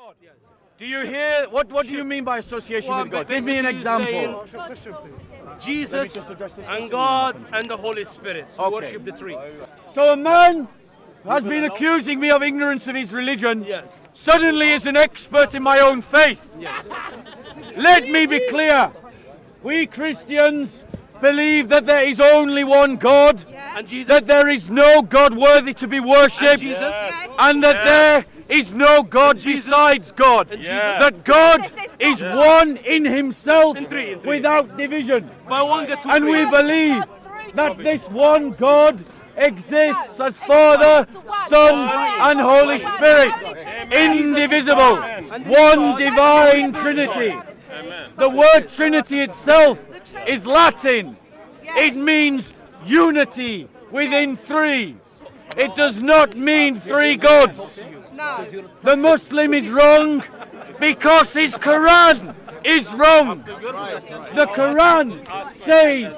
God. Yes. Do you hear? What do you mean by association with God? Give me an example. Jesus and God and the Holy Spirit. Okay. Worship the three. So a man who has been accusing me of ignorance of his religion Yes. suddenly is an expert in my own faith. Yes. Let me be clear. We Christians believe that there is only one God, And Jesus. that there is no God worthy to be worshipped, And Jesus. and that there is no God besides God. And Jesus. That God is one in himself In three. without division. By one get two. And three. we believe that this one God exists as Father, Son, and Holy Spirit, indivisible, one divine Trinity. The word Trinity itself is Latin. It means unity within three. It does not mean three gods. The Muslim is wrong because his Quran is wrong. The Quran says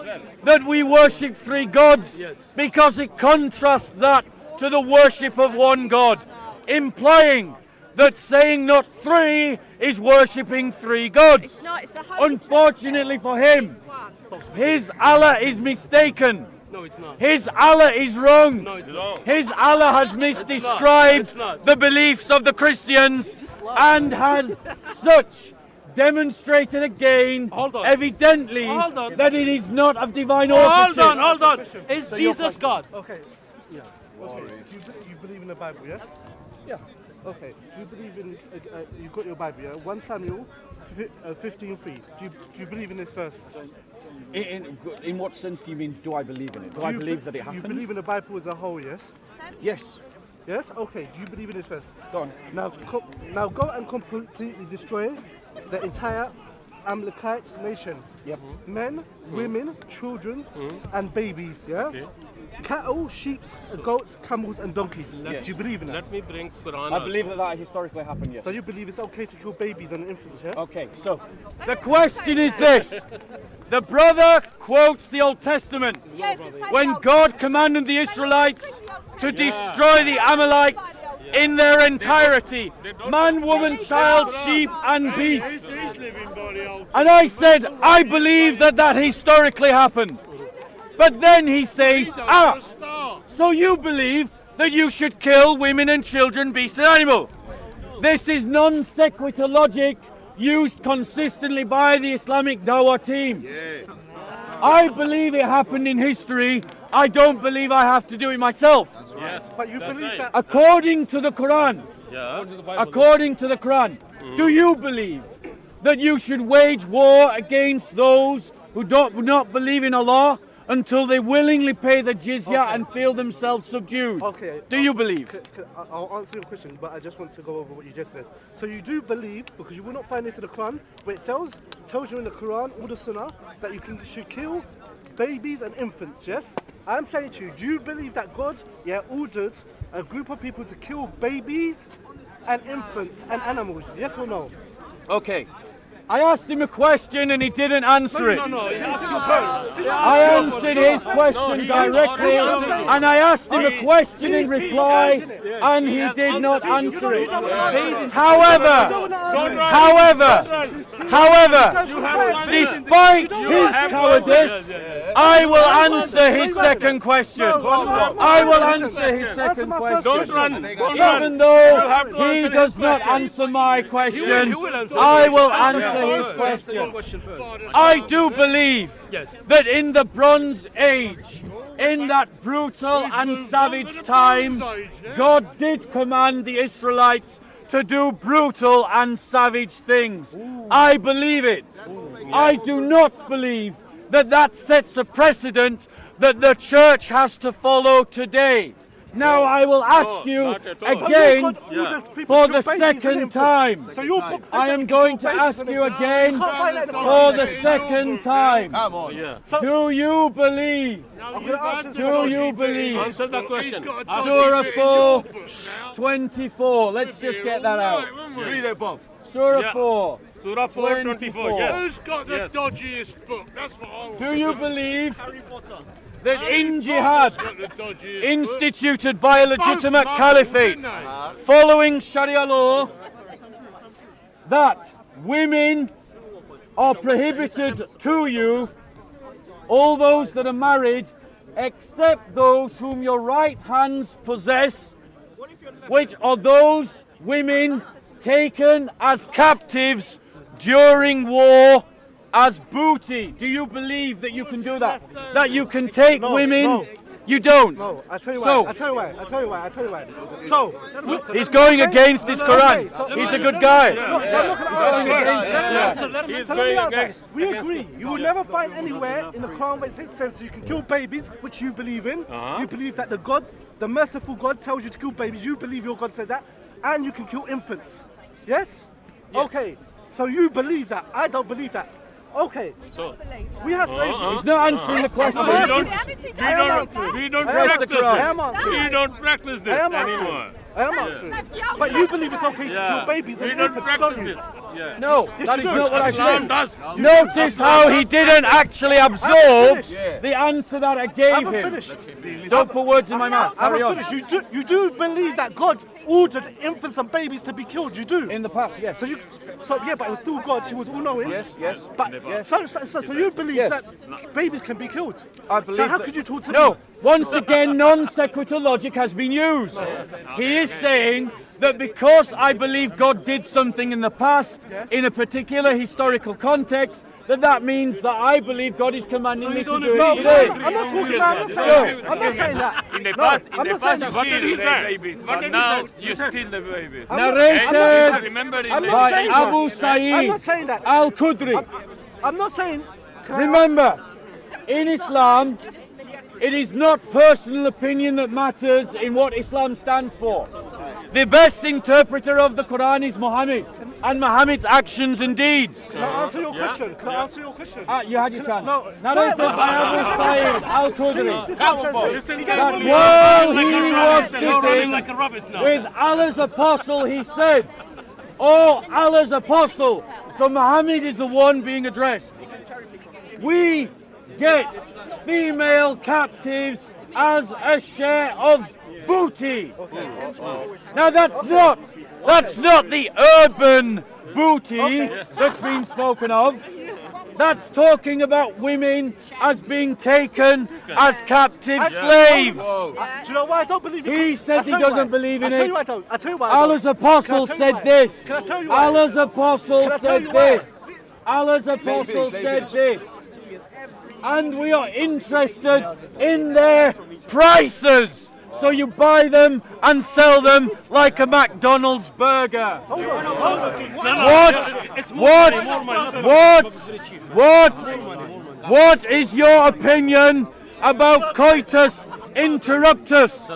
that we worship three gods because it contrasts that to the worship of one God, implying that saying not three is worshipping three gods. Unfortunately for him, his Allah is mistaken. No, it's not. His Allah is wrong. No, it's not. His Allah has misdescribed the beliefs of the Christians and has such demonstrated again, Hold on. evidently, Hold on. that it is not of divine Hold authorship. on. Is Jesus God? Okay. Yeah. Okay. You believe in the Bible, yes? Yeah. Okay. Do you believe in? You got your Bible, yeah? 1 Samuel 15:3. Do you believe in this verse? In what sense do you mean, do I believe in it? Do I believe that it happened? You believe in the Bible as a whole, yes? Yes. Yes? Okay. Do you believe in this verse? Go on. Now go and completely destroy the entire Amalekite nation. Yep. Men, women, children, and babies, yeah? Cattle, sheep, goats, camels, and donkeys. Yes. Do you believe in that? Let me bring Quran. I believe that historically happened, yes. So you believe it's okay to kill babies and infants, yeah? Okay, so the question is this. The brother quotes the Old Testament when God commanded the Israelites to destroy the Amalekites in their entirety, man, woman, child, sheep, and beast. And I said, I believe that historically happened. But then he says, so you believe that you should kill women and children, beasts and animals. This is non sequitur logic used consistently by the Islamic Dawah team. I believe it happened in history. I don't believe I have to do it myself. Yes. But you believe that? According to the Quran, do you believe that you should wage war against those who do not believe in Allah until they willingly pay the jizya and feel themselves subdued? Okay. Do you believe? I'll answer your question, but I just want to go over what you just said. So you do believe, because you will not find this in the Quran, where it tells you in the Quran or the Sunnah that you should kill babies and infants, yes? I'm saying to you, do you believe that God ordered a group of people to kill babies and infants and animals, yes or no? Okay. I asked him a question and he didn't answer it. No. He's asking first. I answered his question directly and I asked him a question in reply and he did not answer it. However, despite his cowardice, I will answer his second question. I will answer his second question. Even though he does not answer my question, I will answer his question. I do believe that in the Bronze Age, in that brutal and savage time, God did command the Israelites to do brutal and savage things. I believe it. I do not believe that sets a precedent that the church has to follow today. Now I will ask you again for the second time. I am going to ask you again for the second time. Do you believe? Answer the question. Surah 4, 24. Let's just get that out. Read it, Bob. Surah 4. Surah 4, 24. Yes. Who's got the dodgiest book? That's what I want. Do you believe that in jihad, instituted by a legitimate caliphate, following Sharia law, that women are prohibited to you, all those that are married, except those whom your right hands possess, which are those women taken as captives during war as booty. Do you believe that you can do that? That you can take women? No. You don't. No, I tell you So- why. I tell you why. So, He's going against his Quran. He's a good guy. I'm not gonna ask you. He's So let me going ask against. that. We agree. You will never find anywhere in the Quran where it says you can kill babies, which you believe in. You believe that the merciful God tells you to kill babies. You believe your God said that, and you can kill infants. Yes? Okay. So you believe that. I don't believe that. Okay. So, We have slavery. He's not answering the question. we don't practice this. We don't practice this anymore. I am answering. But you believe it's okay to kill babies We and don't infants, practice don't you? this. Yeah. No, Yes, that you is do. not what I Islam said. does. Notice how he didn't actually absorb the answer that I I gave haven't him. finished. Don't put words in my mouth. I Carry haven't on. finished. You do believe that God ordered infants and babies to be killed. You do. In the past, yes. So yeah, but it was still God. He was all knowing. Yes, yes. But Yes. so you believe Yes. that babies can be killed? I believe So how that- could you talk to No, me? once again, non sequitur logic has been used. He is saying that because I believe God did something in the past, in a particular historical context, that means that I believe God is commanding me to do it today. I'm not talking about. I'm not saying that. In the No, past, I'm not saying that. What did he say? babies, What but did he now say? you steal the babies. Narrated Remember in I'm the not by saying Abu that. I'm not Sa'id saying that. al-Khudri. I'm not saying. Can I- Remember, in Islam, it is not personal opinion that matters in what Islam stands for. The best interpreter of the Quran is Muhammad, and Muhammad's actions and deeds. Can I answer your question? Can I answer your question? You had your chance. No. Narrated by Abu Sa'id al-Khudri. Come on, Bob. That while he was You're running sitting like a rabbit now. with Allah's apostle, he said, "Oh, Allah's apostle." So Muhammad is the one being addressed. We get female captives as a share of booty. Now that's not the urban booty that's been spoken of. That's talking about women as being taken as captive slaves. Do you know why I don't believe it? He says he doesn't believe in I tell it. you why I don't. I tell you why I don't. Allah's apostle Can I tell you said why? this. Can I tell you why? Allah's apostle Can I tell said you why? this. Allah's apostle said this. And we are interested in their prices. So you buy them and sell them like a McDonald's burger. What is your opinion about coitus interruptus?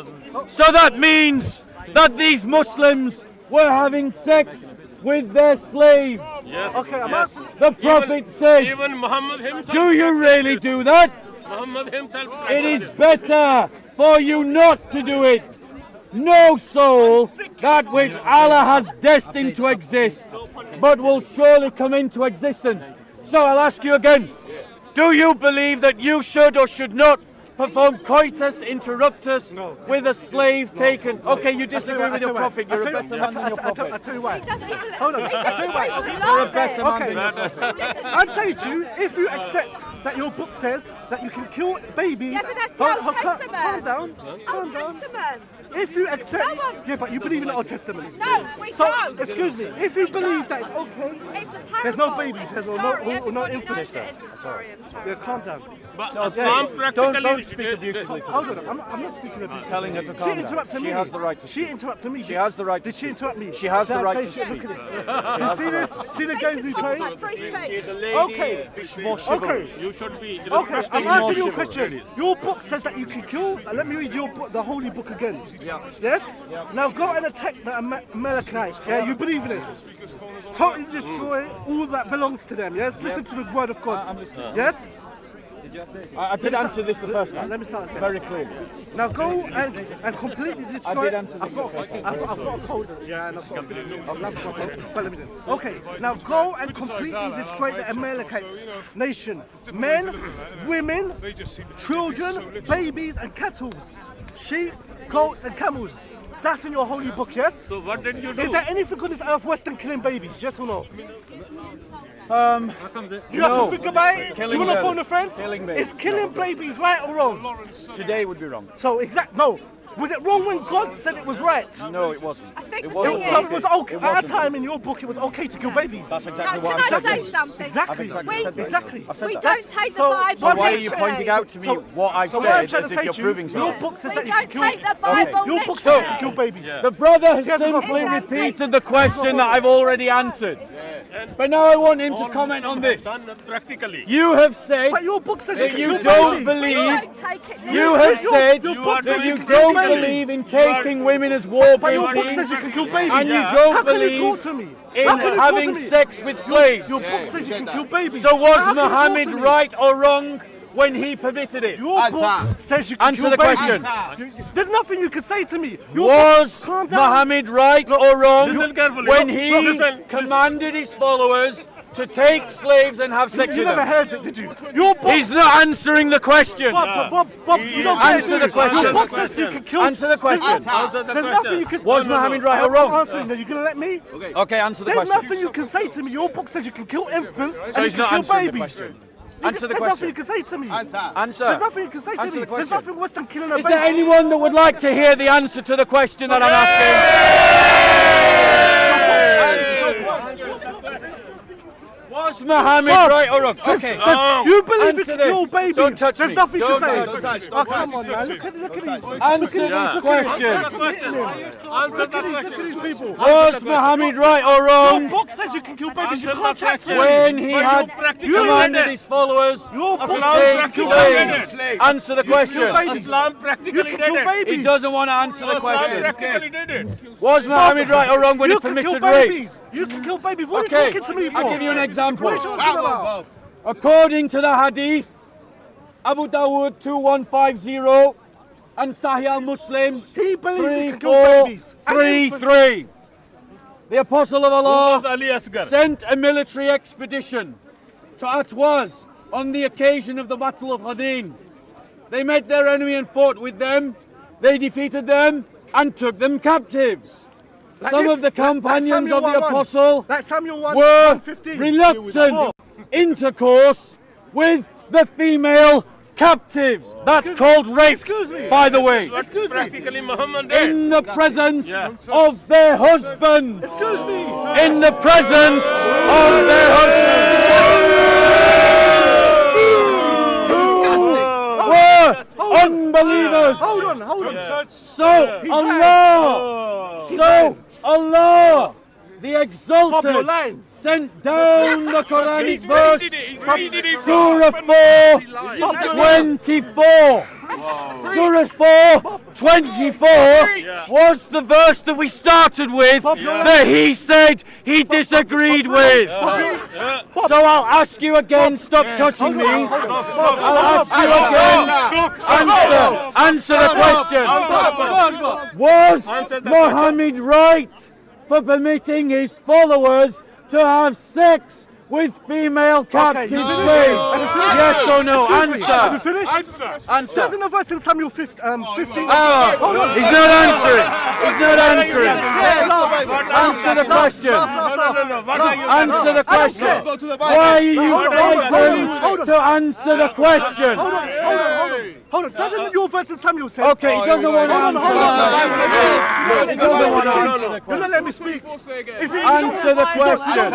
So that means that these Muslims were having sex with their slaves. Yes. Okay, I'm yes. asking. The Prophet said, Even Muhammad himself. do you really do that? Muhammad himself. It is better for you not to do it. No soul, that which Allah has destined to exist, but will surely come into existence. So I'll ask you again, do you believe that you should or should not perform coitus interruptus with a slave taken? Okay, you disagree with your prophet, you're a better man than your I prophet. tell you why. Hold Hold on. I tell you why. You're a better man Okay. than your prophet. I'm saying to you, if you accept that your book says that you can kill babies. Yeah, but that's the Old Testament. Calm down. Calm Old down. Testament. If you accept, No one- yeah, but you believe in the Old Testament. No, we So, don't. excuse me, if you believe that it's okay, It's a there's no parable. babies, It's there's a or story. no Everybody infants knows there. it is a story of a Yeah, parable. calm down. But Islam practically. Don't speak abusively to Hold her. on, I'm not speaking of you. Telling her to She calm down. interrupted me. She has the right to She speak. interrupted me. She has the right to Did she speak. interrupt me? She has the Did I right say to shit? speak. Look at this. You see this? See the games we play? Like free speech. Okay. More chivalry. Okay. You should be Okay, I'm respecting asking you a more question. Your book says that you can kill. Let me read your book, the holy book again. Yes? Now go and attack the Amalekites. Yeah, you believe in this? Totally destroy all that belongs to them. Yes? Listen to the word of God. Yes? I did answer this the first time. Let me start again. Very clearly. Now go and completely destroy. I did answer this I've got a cold. Yeah, and I've got a cold. But let me do. Okay. Now go and completely destroy the Amalekites nation. Men, women, children, babies, and cattle, sheep, goats, and camels. That's in your holy book, yes? So what did you Is do? there anything on this earth worse than killing babies? Yes or no? You have No. to think about it. Do Killing you want to them. phone a friend? Killing babies. Is killing babies right or wrong? Today would be wrong. So no. Was it wrong when God said it was right? No, it wasn't. I think It the wasn't. thing So is- it was okay. It At a wasn't. time in your book, it was okay to kill babies. That's Now, exactly can what I I said. say something? Exactly. exactly We- said that. Exactly. I've said We that. don't take the So- Bible So why are you literally. pointing out to me what I've So what I'm said trying as to if say you're to proving you, your something? book says We that you can don't kill. take the Bible Your book says you can literally. kill babies. The brother has Yes, simply Exactly. repeated the question that I've already answered. But now I want him to comment on this. Done practically. You have said But your book says that you you can kill don't babies. We believe. don't take it You literally. have said your book that says you you can kill don't babies. believe in taking women as war But your book says guilty you can kill babies. and you How don't can you believe talk to me? in How can you talk having to me? sex with slaves. Your book says you can kill babies. So was How can you talk Muhammad to me? right or wrong when he permitted it? Your book Answer. says you can Answer kill the babies. question. There's nothing you can say to me. Your Was book, calm down. Muhammad right or wrong Listen carefully. when Look, he listen. commanded his followers to take slaves and have sex You with never them? heard it, did you? Your book. He's not answering the question. Bob, you don't Answer say it. the question. Your book says you can kill. Answer the question. Answer the There's question. nothing you can. Was Muhammad right or I'm wrong? answering. Are you gonna let me? Okay, answer the There's question. nothing you can say to me. Your book says you can kill infants So and he's you not can kill answering the babies. question. Answer the There's nothing you question. can say to me. Answer. There's nothing you can say to Answer me. the There's question. nothing worse than killing a Is baby. there anyone that would like to hear the answer to the question that I'm asking? Was Muhammad right or wrong? Okay. You believe you Answer can kill this. babies. Don't touch There's me. nothing you Don't can say. touch. Don't touch, Oh, don't come touch. on, man. Look at these. Answer this question. Answer the Look at question. these people. Was Muhammad right or Your wrong book says you can kill babies. You Answer can't the chat to me. when he had practically commanded did it. his followers Your to book Islam says take you can kill slaves? babies. Answer the question. Islam You practically can did kill it. babies. He doesn't want to answer the Islam question. practically did it. Was Muhammad right or wrong when he You can kill permitted rape? babies. You can kill babies. What are Okay, you talking to me for? I'll give you an example. What are you talking about? According to the hadith, Abu Dawud 2150 and Sahih al-Muslim He believes you 3, can kill 4, babies. And 3, infants. 3. The Apostle of Allah Ali Asgar. sent a military expedition to Atwaz on the occasion of the Battle of Hunain. They met their enemy and fought with them. They defeated them and took them captives. Like Some this, of the companions Samuel of the 1:1. apostle Like Samuel 1, were 1:15. reluctant intercourse with the female captives. That's called rape, Excuse me. by the way, Excuse me. Practically Muhammad did. in the presence Yeah. of their husbands. Excuse me. In the presence of their husbands. Were unbelievers. Hold on. So Allah, the Bob, you're exalted, lying. sent down the Quranic verse, Read it. Surah 4, 24. Surah 4, 24 was the verse that we started with that he said he disagreed with. So I'll ask you again, stop touching me. I'll ask you again, answer the question. Was Muhammad right for permitting his followers to have sex with female captive slaves? Yes or no? Have you Answer. finished? Answer. Doesn't the verse in Samuel 15? He's not answering. He's not answering. Answer the question. Answer the question. Go to the Why are Bible. you frightened to answer the question? Hold on. Doesn't your verse in Samuel say? Okay, he doesn't want to answer the question. He doesn't want to answer the You're question. not letting me speak. If you Answer the question.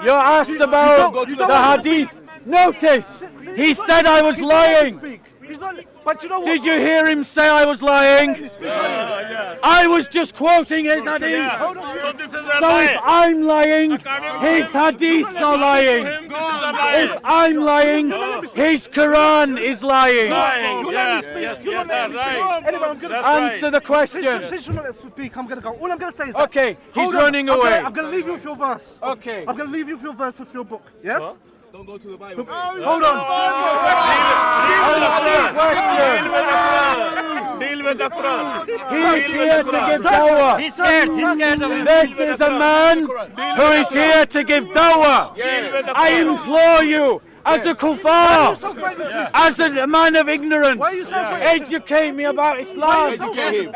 You're asked about the hadith. Notice, he said I was lying. He's not. But you know what? Did you hear him say I was lying? I was just quoting his hadith. So this is a So if lie. I'm lying, his hadiths are lying. This is a lie. If I'm lying, his Quran is lying. Yes, that's right. Anyway, I'm gonna Answer the question. Since you're not letting me speak, I'm gonna go. All I'm gonna say is Okay, he's Hold on, running away. I'm gonna leave you with your verse. Okay. I'm gonna leave you with your verse of your book. Yes? Don't go to the Bible. Hold on. Answer the question. Deal with the Quran. He is here to give dawah. He's scared of it. This is a man who is here to give dawah. I implore you, as a kuffar, as a man of ignorance. Educate me about Islam. Explain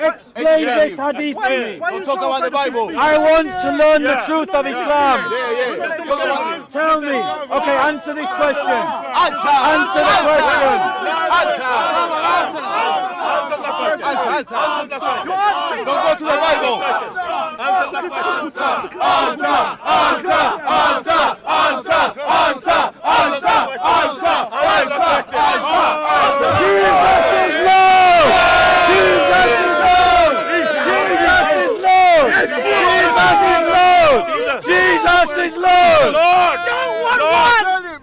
this hadith to me. Don't talk about the Bible. I want to learn the truth of Islam. Yeah. Talk about it. Tell me. Okay, answer this question. Answer. Answer the question. Answer. Don't go to the Bible. Jesus is Lord.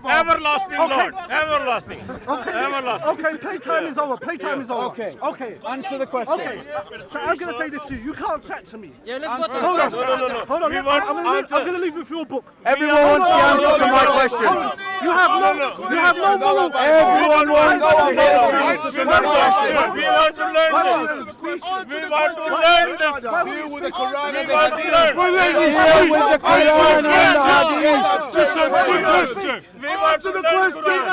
Everlasting Lord. Everlasting. Okay, playtime is over. Playtime is over. Okay. Answer the question. Okay. So I'm going to say this to you. You can't chat to me. Yeah, let's go. Hold on. We want I'm going to leave with your book. Everyone wants the answer to my question. You have no moral. Everyone wants to hear the answer to my question. We want to learn this. We want to learn this. Deal with the Quran and the want to learn. Hadith. Deal with the Quran and the Hadith. We want to learn the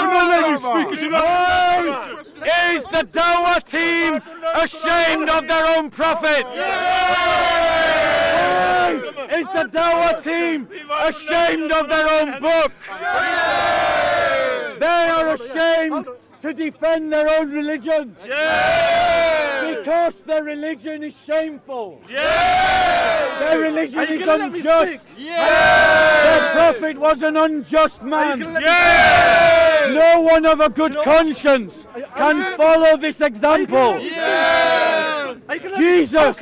Is the Dawah team ashamed of their own prophet? Is the Dawah team ashamed of their own book? They are ashamed to defend their own religion. Because their religion is shameful. Their religion is unjust. Their prophet was an unjust man. No one of a good conscience can follow this example. Jesus,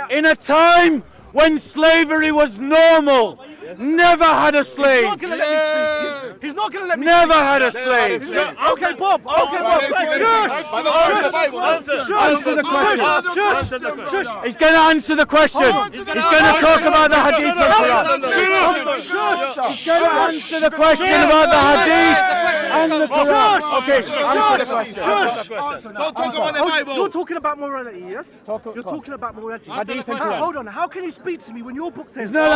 in a time when slavery was normal, never had a slave. He's not going to let me Never had a slave. Okay, Bob. Answer the question. He's going to answer the question. He's going to talk about the hadith of Quran. He's going to answer the question about the hadith and the Quran. Okay, answer the question. Don't talk about the Bible. You're talking about morality, yes? You're talking about morality. Hadith and Quran. Hold on. How can you speak to me when your book says... He's not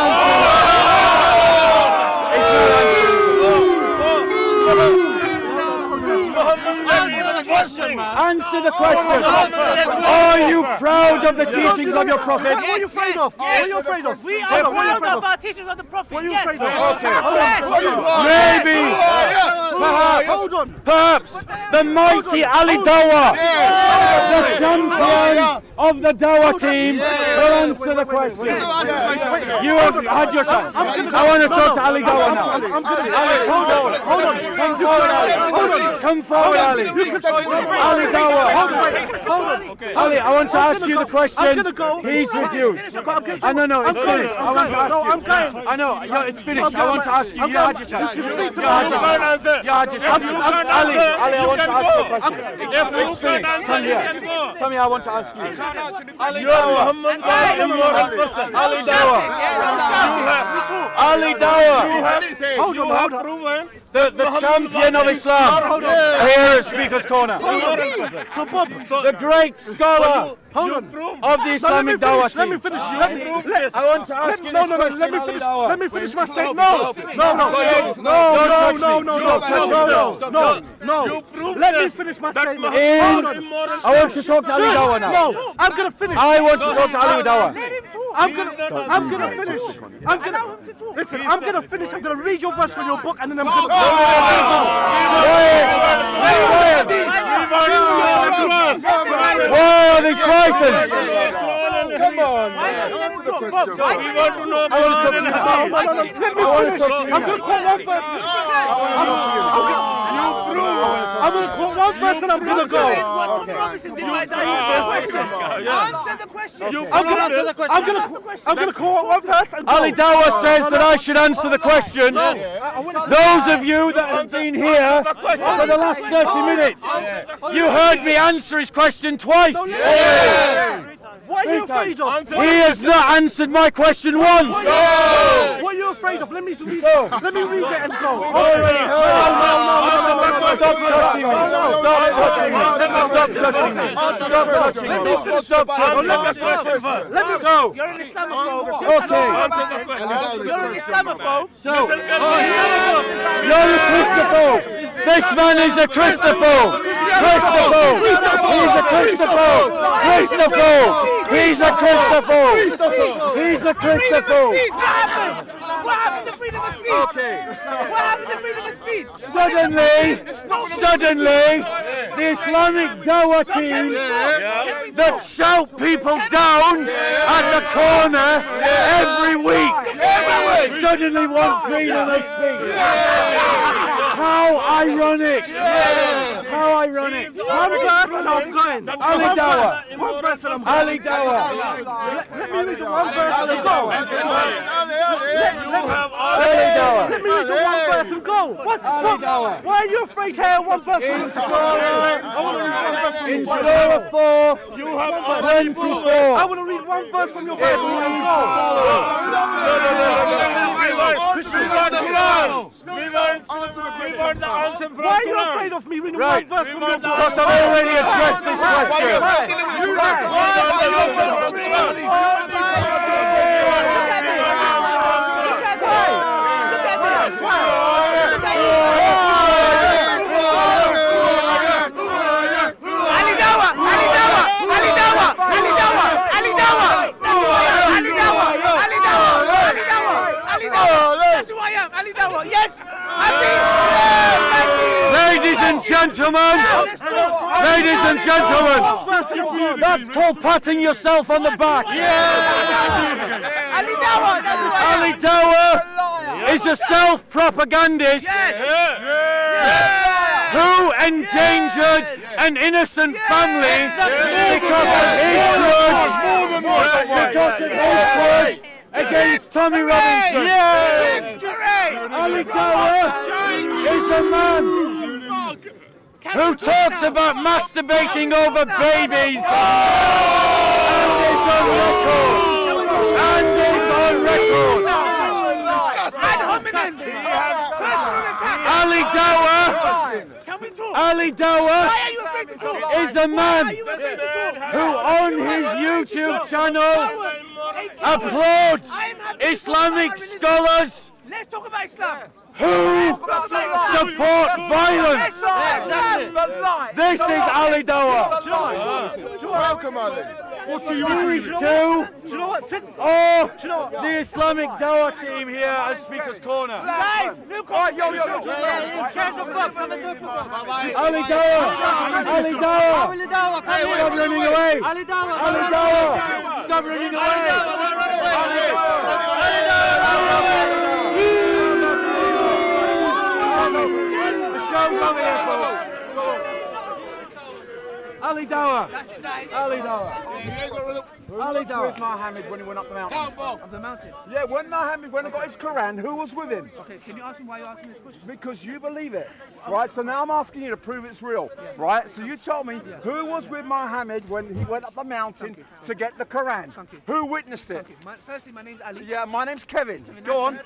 answering. Answer the question. Are you proud of the teachings of your prophet? What are you afraid of? What are you afraid of? We are proud of our teachings of the Prophet. What are you Yes. afraid of? Maybe, perhaps the mighty Ali Dawah, the champion of the Dawah team, will answer the question. You have had your chance. I want to talk to Ali Dawah now. Ali, hold on. Come forward, Ali. Come forward, Ali. Ali Dawah. Ali, I want to ask you the question. He's refused. No, it's finished. I want to ask you. I know, it's finished. I want to ask you. You had your chance. You had your chance. Ali, I want to ask you a question. It's finished. Come here. Come here, I want to ask you. Ali Dawah. Ali Dawah. Hold on. The champion of Islam. Here at Speaker's Corner. So, Bob, The great scholar of the Islamic Dawah team. let me finish. I want to ask you this question, Ali Dawah. Let me finish my statement. No. Let me finish my statement. I want to talk to Ali Dawah now. No, I'm gonna finish. I want to talk to Ali Dawah. I'm gonna finish. Listen, I'm gonna finish. I'm gonna read your verse from your book, and then I'm gonna. Why are they frightened? Come on. I want to talk to you. Let me finish. I'm gonna quote one verse. I'm gonna quote one verse, and I'm gonna go. Answer the question. I'm gonna quote one verse and go. Ali Dawah says that I should answer the question. Those of you that have been here for the last 30 minutes, you heard me answer his question twice. What are you afraid of? He has not answered my question once. What are you afraid of? Let me read it and go. Stop touching me. Stop touching me. Stop touching me. Stop touching me. Stop touching me. Let me go. You're an Islamophobe. Okay. You're an Islamophobe. So, you're a Christophobe. This man is a Christopher. Christopher. He's a Christopher. Christopher. He's a Christopher. He's a Christopher. What happened to freedom of speech? Okay. What happened to freedom of speech? Suddenly, the Islamic Dawah team that shout people down at the corner every week suddenly want freedom of speech. How ironic! How ironic! One person I'm going. Ali Dawah. One person I'm Ali Dawah. Let me read the one verse and go. Ali Dawah. Let me read the one verse and go. Why are you afraid to hear one verse? In Surah 4, you have 24. I want to read one verse from your Bible and go. Why are you afraid of me reading one verse from your Bible? Because I've already addressed this question. That's who I am, Ali Dawah. Yes, Ladies and gentlemen, that's called patting yourself on the back. Ali Dawah. Ali Dawah is a self-propagandist who endangered an innocent family because of his grudge against Tommy Robinson. Ali Dawah is a man who talks about masturbating over babies and is on record. Ali Dawah. Ali Dawah is a man who on his YouTube channel applauds Islamic scholars Let's talk about Islam. who support violence. This is Ali Dawah. Welcome, Ali. These two or the Islamic Dawah team here at Speaker's Corner. Guys, look on. Ali Dawah! Ali Dawah! Stop running away! Ali Dawah! Stop running away! The show's over here, folks. Ali Dawah! Ali Dawah! Ali Dawah! With Muhammad when he went up the mountain. Up the mountain. Yeah, when Muhammad went and got his Quran, who was with him? Okay, can you ask me why you asked me this question? Because you believe it, right? So now I'm asking you to prove it's real, right? So you tell me who was with Muhammad when he went up the mountain to get the Quran? Who witnessed it? Firstly, my name's Ali. Yeah, my name's Kevin. Go on.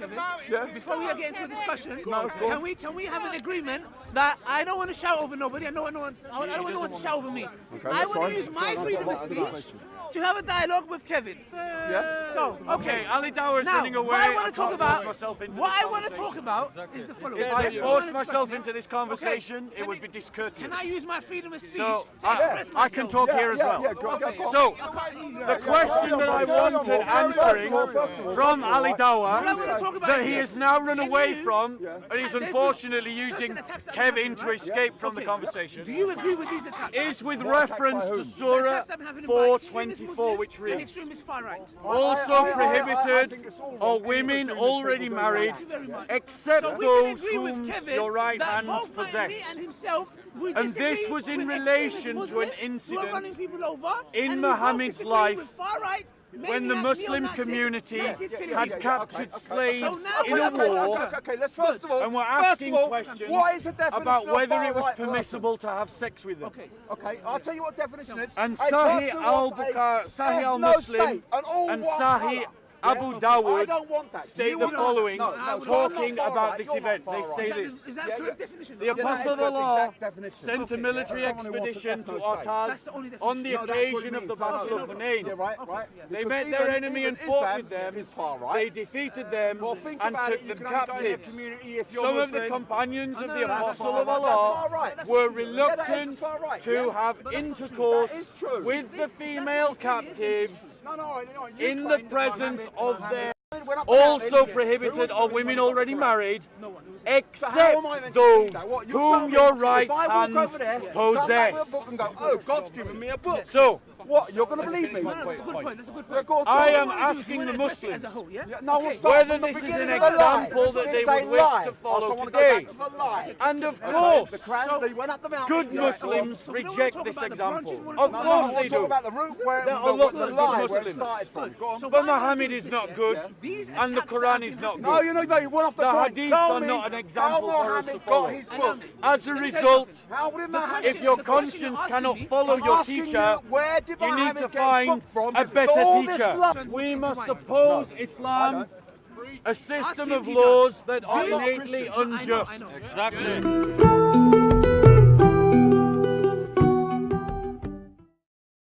Yeah. Before we get into a discussion, can we have an agreement that I don't want to shout over nobody? I don't want no one to shout over me. I want to use my freedom of speech to have a dialogue with Kevin. Yeah. So, okay. Ali Dawah is Now, running away. what I want to talk about is the following. If I forced myself into this conversation, it would be discourteous. Can I use my freedom of speech So to express myself? I can talk here as well. Yeah, go. So the question that I wanted answering from Ali Dawah that he has now run away from, and he's unfortunately using Kevin to escape from the conversation, Do you agree with these attacks? is with reference to Surah 4:24, which An reads, extremist far right. also prohibited are women already married, except So we can those agree with whom Kevin your right that hands both possess. me and himself would And this disagree was in with relation extremist to an Muslims who are running incident people over, in and we both Muhammad's disagree life with far-right, when the maniac, Muslim neo-Nazis, community Nazis killing had people. captured slaves So now in a war, Okay, let's first of all. and were first asking of all, questions what is the definition about of whether far it was right person? permissible to have sex with them. Okay, I'll tell you what definition is. And A Sahih person was a al-Bukhari, Sahih ethno-state, al-Muslim, and all and one Sahih colour. Abu Dawud I don't want that. state You the want- following, No, no, talking you're not far about right, this you're not event. far They right. say Is this. that the correct definition? The Yeah, that is Apostle of the the Law exact definition. sent a military Someone who wants to expedition to definitely say. Ortaz That's the only on the definition. No, that's what it occasion of means. the Battle of Hunayn. Yeah, right. They Because met their even- enemy and even fought Islam with them. is far right. They defeated them Well, think and about took it, you them can only go in a captives. community if you're Some of the Muslim. companions of the no, that's Apostle far of right. That's Allah far right. were Yeah, that is reluctant far right, to yeah. have But that's not true. intercourse That is true. with the female captives No, you in the claim that presence Mohammed- of Mohammed their went up the mountain. also Who prohibited was are with women him when he already got the Quran? married, No one. Who was So how except am I meant to those believe that? What, you're telling whom me your right if I walk hands over there, come back with a book possess. and go, oh, God's given me a book. So, What, you're going to believe me? No, that's a good point. That's a good Yeah, point. go on, I tell am me. asking the As a Muslims whole, yeah? Yeah, no, we'll start whether from the this is an beginning of the lie. example that That's they what would they wish say, to lie. follow So I wanna go today. back to the lie. And of Okay, course, the Quran, they went up the mountain. good Yeah, Muslims So we don't wanna reject talk this about the example. branches, we wanna Of talk course let's they talk do. about the root where There are lots the of lie good where it Muslims. started from. Go on. So But my Muhammad argument is is not this, good, yeah? These and the attacks that Quran have is been not happening- No, you know, you went off the The point. hadiths Tell are me not an example how for us to Muhammad follow. got his book. As a result, How did Muhammad? if your the question you're conscience asking cannot me, follow I'm your asking teacher, you, where did you need Muhammad to get his find book from? a better All this teacher. love. We must mind. oppose I Islam, don't. a system Ask him, of he laws does. that are I'm not innately Christian. I know, unjust. I know. Exactly.